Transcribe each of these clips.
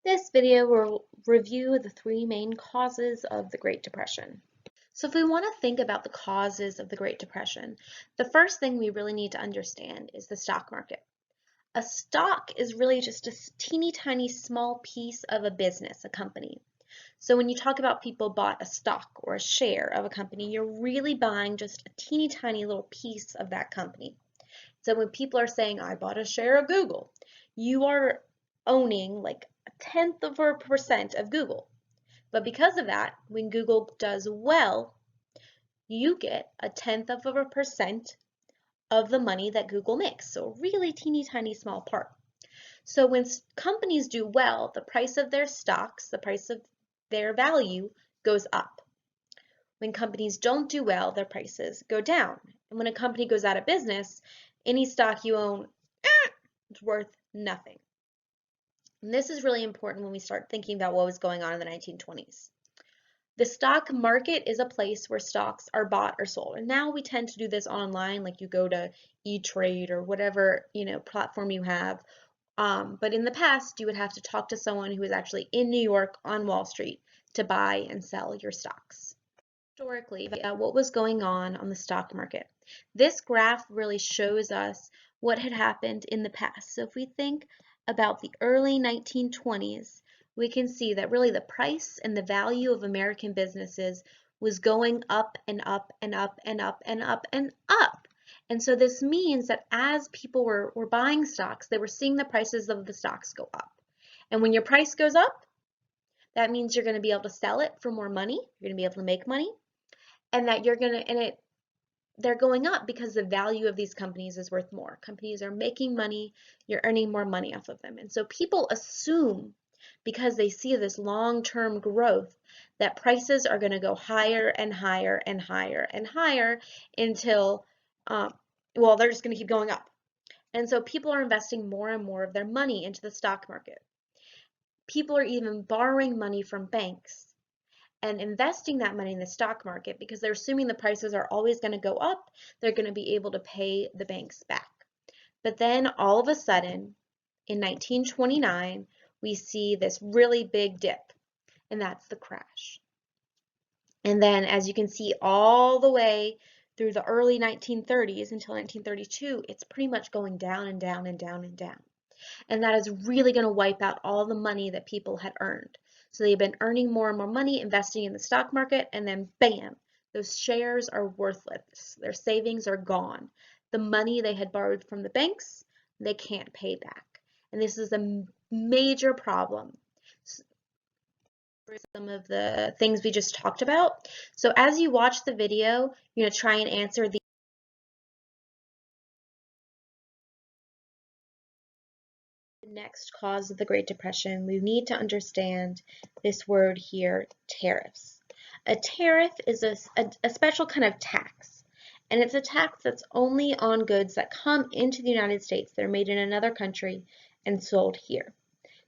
This video will review the three main causes of the Great Depression. So if we want to think about the causes of the Great Depression, the first thing we really need to understand is the stock market. A stock is really just a teeny tiny small piece of a business, a company. So when you talk about people bought a stock or a share of a company, you're really buying just a teeny tiny little piece of that company. So when people are saying, I bought a share of Google, you are owning like a tenth of a percent of Google. But because of that, when Google does well, you get a tenth of a percent of the money that Google makes. So a really teeny tiny small part. So when companies do well, the price of their stocks, the price of their value goes up. When companies don't do well, their prices go down. And when a company goes out of business, any stock you own, it's worth nothing. And this is really important when we start thinking about what was going on in the 1920s. The stock market is a place where stocks are bought or sold. And now we tend to do this online, like you go to E-Trade or whatever, platform you have. But in the past, you would have to talk to someone who was actually in New York on Wall Street to buy and sell your stocks. Historically, what was going on the stock market. This graph really shows us what had happened in the past. So if we think about the early 1920s, we can see that really the price and the value of American businesses was going up and up and up and up and up and up. And so this means that as people were buying stocks, they were seeing the prices of the stocks go up. And when your price goes up, that means you're going to be able to sell it for more money. You're going to be able to make money. And that they're going up because the value of these companies is worth more. Companies are making money, you're earning more money off of them. And so people assume, because they see this long-term growth, that prices are going to go higher and higher and higher and higher until, they're just going to keep going up. And so people are investing more and more of their money into the stock market. People are even borrowing money from banks and investing that money in the stock market because they're assuming the prices are always going to go up, they're going to be able to pay the banks back. But then all of a sudden, in 1929, we see this really big dip, and that's the crash. And then, as you can see, all the way through the early 1930s until 1932, it's pretty much going down and down and down and down. And that is really going to wipe out all the money that people had earned. So they've been earning more and more money, investing in the stock market, and then bam, those shares are worthless. Their savings are gone. The money they had borrowed from the banks, they can't pay back. And this is a major problem. Some of the things we just talked about. So as you watch the video, you're going to try and answer the next cause of the Great Depression. We need to understand this word here, tariffs. A tariff is a special kind of tax, and it's a tax that's only on goods that come into the United States that are made in another country and sold here.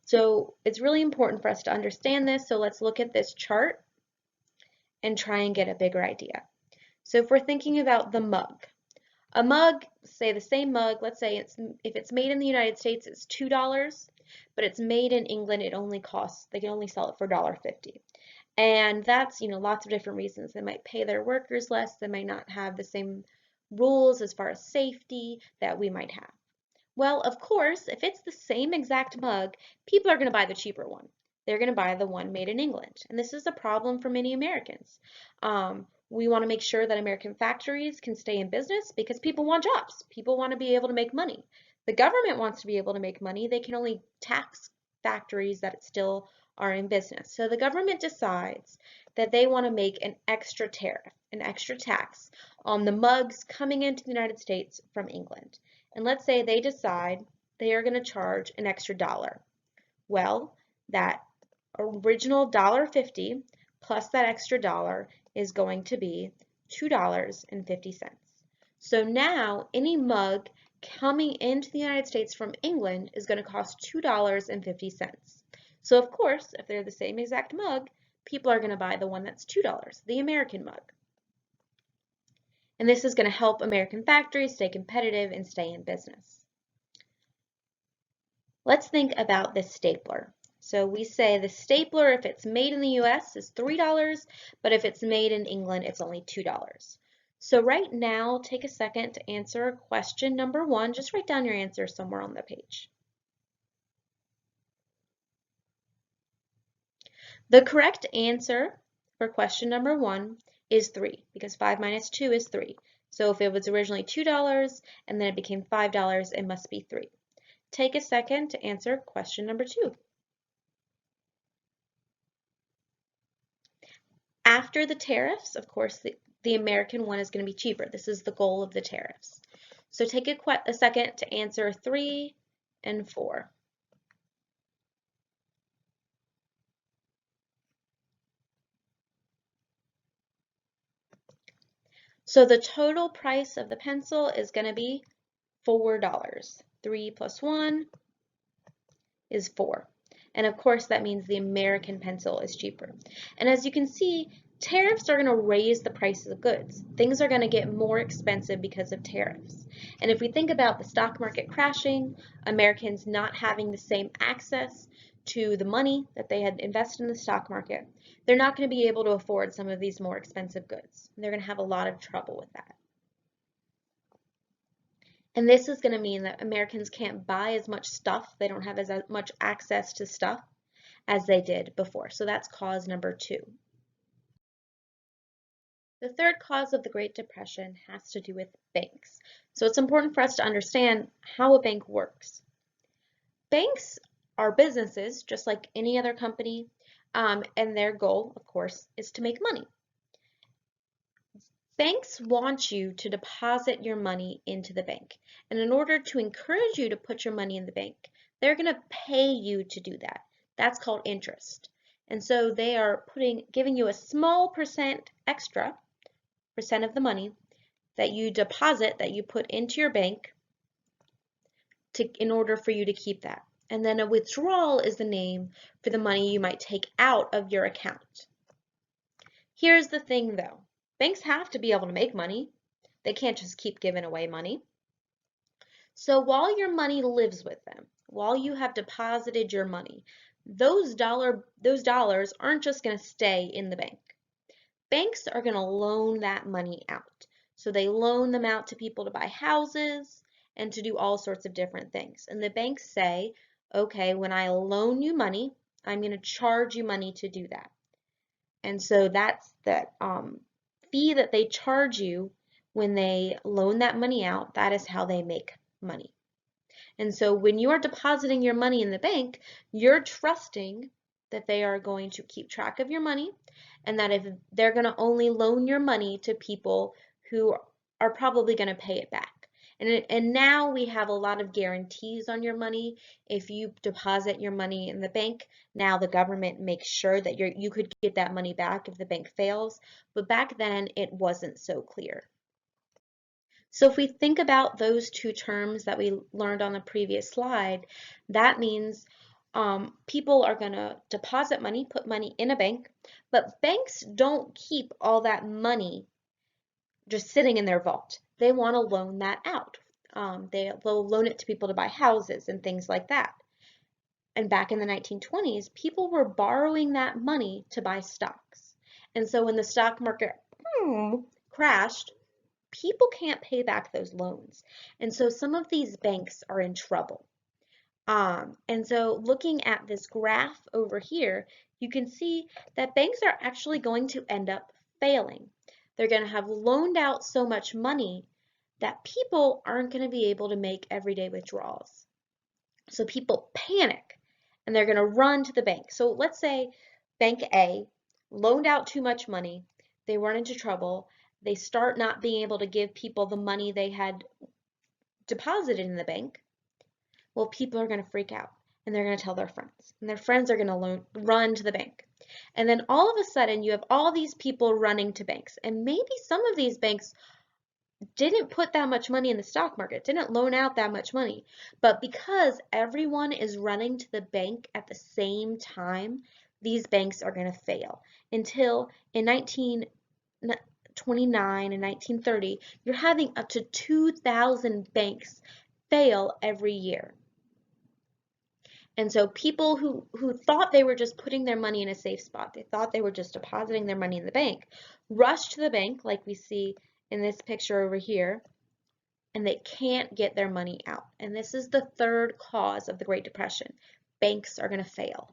So it's really important for us to understand this, so let's look at this chart and try and get a bigger idea. So if we're thinking about the mug, a mug, say the same mug, let's say if it's made in the United States, it's $2, but it's made in England, they can only sell it for $1.50. And that's, lots of different reasons. They might pay their workers less, they might not have the same rules as far as safety that we might have. Well, of course, if it's the same exact mug, people are going to buy the cheaper one. They're going to buy the one made in England. And this is a problem for many Americans. We want to make sure that American factories can stay in business because people want jobs. People want to be able to make money. The government wants to be able to make money. They can only tax factories that still are in business. So the government decides that they want to make an extra tariff, an extra tax on the mugs coming into the United States from England. And let's say they decide they are going to charge an extra $1. Well, that original $1.50 plus that extra $1 is going to be $2.50. So now any mug coming into the United States from England is going to cost $2.50. So of course, if they're the same exact mug, people are going to buy the one that's $2, the American mug. And this is going to help American factories stay competitive and stay in business. Let's think about this stapler. So we say the stapler, if it's made in the US, is $3, but if it's made in England, it's only $2. So right now, take a second to answer question number 1. Just write down your answer somewhere on the page. The correct answer for question number 1 is 3, because 5 minus 2 is 3. So if it was originally $2 and then it became $5, it must be 3. Take a second to answer question number 2. After the tariffs, of course, the American one is going to be cheaper. This is the goal of the tariffs. So take a second to answer 3 and 4. So the total price of the pencil is going to be $4. 3 plus 1 is 4. And of course, that means the American pencil is cheaper. And as you can see, tariffs are going to raise the prices of goods. Things are going to get more expensive because of tariffs. And if we think about the stock market crashing, Americans not having the same access to the money that they had invested in the stock market, they're not going to be able to afford some of these more expensive goods. They're going to have a lot of trouble with that. And this is going to mean that Americans can't buy as much stuff. They don't have as much access to stuff as they did before. So that's cause number 2. The third cause of the Great Depression has to do with banks. So it's important for us to understand how a bank works. Banks are businesses just like any other company, and their goal, of course, is to make money. Banks want you to deposit your money into the bank. And in order to encourage you to put your money in the bank, they're going to pay you to do that. That's called interest. And so they are giving you a small percent extra, percent of the money that you deposit, that you put into your bank in order for you to keep that. And then a withdrawal is the name for the money you might take out of your account. Here's the thing though. Banks have to be able to make money. They can't just keep giving away money. So while your money lives with them, while you have deposited your money, those dollars aren't just going to stay in the bank. Banks are going to loan that money out. So they loan them out to people to buy houses and to do all sorts of different things. And the banks say, okay, when I loan you money, I'm going to charge you money to do that. And so that's that fee that they charge you when they loan that money out. That is how they make money. And so when you are depositing your money in the bank, you're trusting that they are going to keep track of your money, and that if they're going to only loan your money to people who are probably going to pay it back. And now we have a lot of guarantees on your money. If you deposit your money in the bank, now the government makes sure that you could get that money back if the bank fails. But back then, it wasn't so clear. So if we think about those two terms that we learned on the previous slide, that means people are going to deposit money, put money in a bank, but banks don't keep all that money just sitting in their vault. They want to loan that out. They'll loan it to people to buy houses and things like that. And back in the 1920s, people were borrowing that money to buy stocks. And so when the stock market crashed, people can't pay back those loans. And so some of these banks are in trouble. And so looking at this graph over here, you can see that banks are actually going to end up failing. They're going to have loaned out so much money that people aren't going to be able to make everyday withdrawals. So people panic and they're going to run to the bank. So let's say Bank A loaned out too much money, they run into trouble, they start not being able to give people the money they had deposited in the bank. Well, people are going to freak out and they're going to tell their friends, and their friends are going to run to the bank. And then all of a sudden you have all these people running to banks, and maybe some of these banks didn't put that much money in the stock market, didn't loan out that much money, but because everyone is running to the bank at the same time, these banks are going to fail until in 1929 and 1930, you're having up to 2,000 banks fail every year. And so people who thought they were just putting their money in a safe spot, they thought they were just depositing their money in the bank, rushed to the bank like we see in this picture over here, and they can't get their money out. And this is the third cause of the Great Depression. Banks are going to fail.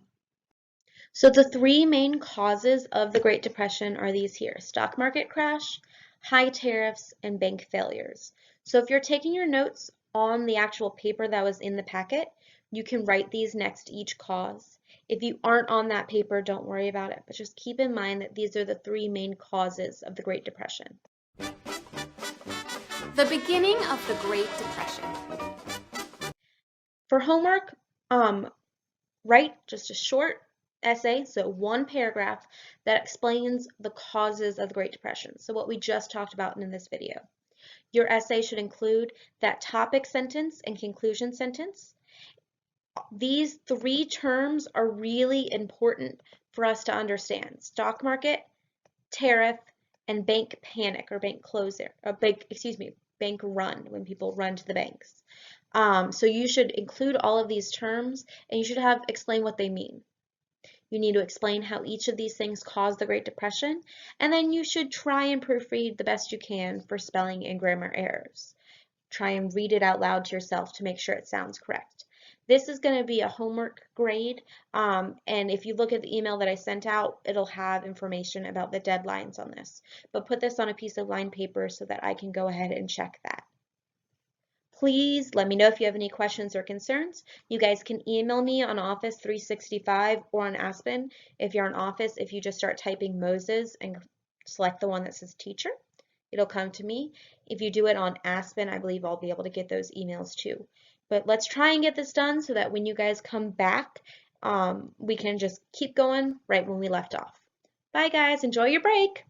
So the three main causes of the Great Depression are these here: stock market crash, high tariffs, and bank failures. So if you're taking your notes on the actual paper that was in the packet, you can write these next to each cause. If you aren't on that paper, don't worry about it, but just keep in mind that these are the three main causes of the Great Depression. The beginning of the Great Depression. For homework, write just a short essay, so one paragraph, that explains the causes of the Great Depression, so what we just talked about in this video. Your essay should include that topic sentence and conclusion sentence. These three terms are really important for us to understand: stock market, tariff, and bank panic or bank closure, or bank run, when people run to the banks. So you should include all of these terms, and you should explain what they mean. You need to explain how each of these things caused the Great Depression, and then you should try and proofread the best you can for spelling and grammar errors. Try and read it out loud to yourself to make sure it sounds correct. This is going to be a homework grade, and if you look at the email that I sent out, it'll have information about the deadlines on this. But put this on a piece of lined paper so that I can go ahead and check that. Please let me know if you have any questions or concerns. You guys can email me on Office 365 or on Aspen. If you're on Office, if you just start typing Moses and select the one that says teacher, it'll come to me. If you do it on Aspen, I believe I'll be able to get those emails too. But let's try and get this done so that when you guys come back, we can just keep going right when we left off. Bye guys, enjoy your break.